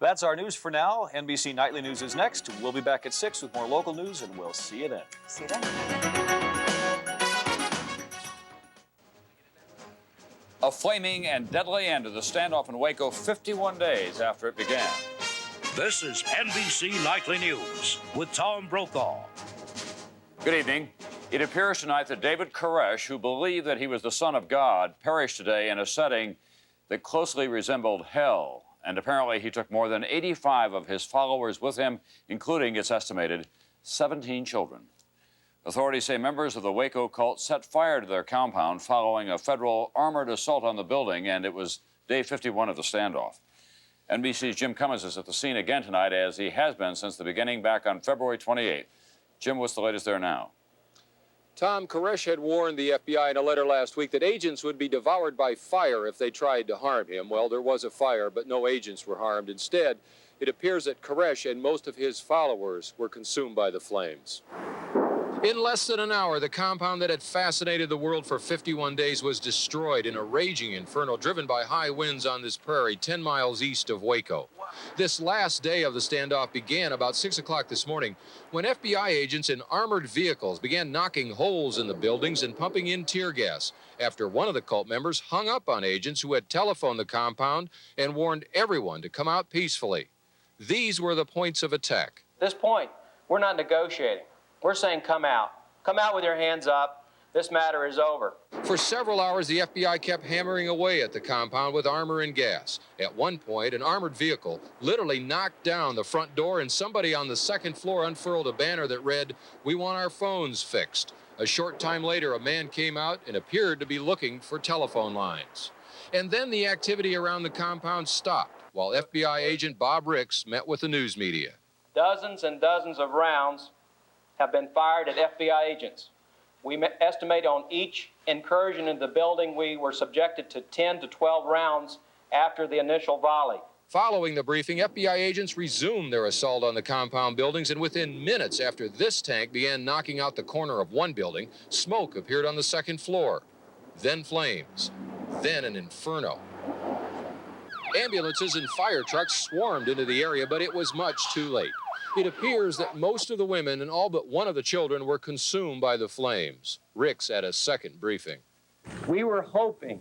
That's our news for now. NBC Nightly News is next. We'll be back at 6 with more local news, and we'll see you then. See you then. A flaming and deadly end to the standoff in Waco 51 days after it began. This is NBC Nightly News with Tom Brokaw. Good evening. It appears tonight that David Koresh, who believed that he was the Son of God, perished today in a setting that closely resembled hell. And apparently he took more than 85 of his followers with him, including, it's estimated, 17 children. Authorities say members of the Waco cult set fire to their compound following a federal armored assault on the building, and it was day 51 of the standoff. NBC's Jim Cummins is at the scene again tonight, as he has been since the beginning back on February 28th. Jim, what's the latest there now? Tom, Koresh had warned the FBI in a letter last week that agents would be devoured by fire if they tried to harm him. Well, there was a fire, but no agents were harmed. Instead, it appears that Koresh and most of his followers were consumed by the flames. In less than an hour, the compound that had fascinated the world for 51 days was destroyed in a raging inferno driven by high winds on this prairie 10 miles east of Waco. This last day of the standoff began about 6 o'clock this morning when FBI agents in armored vehicles began knocking holes in the buildings and pumping in tear gas after one of the cult members hung up on agents who had telephoned the compound and warned everyone to come out peacefully. These were the points of attack. At this point, we're not negotiating. We're saying come out. Come out with your hands up. This matter is over. For several hours, the FBI kept hammering away at the compound with armor and gas. At one point, an armored vehicle literally knocked down the front door, and somebody on the second floor unfurled a banner that read, "We want our phones fixed." A short time later, a man came out and appeared to be looking for telephone lines. And then the activity around the compound stopped while FBI agent Bob Ricks met with the news media. Dozens and dozens of rounds have been fired at FBI agents. We estimate on each incursion into the building we were subjected to 10 to 12 rounds after the initial volley. Following the briefing, FBI agents resumed their assault on the compound buildings, and within minutes after this tank began knocking out the corner of one building, smoke appeared on the second floor. Then flames. Then an inferno. Ambulances and fire trucks swarmed into the area, but it was much too late. It appears that most of the women and all but one of the children were consumed by the flames. Ricks at a second briefing. We were hoping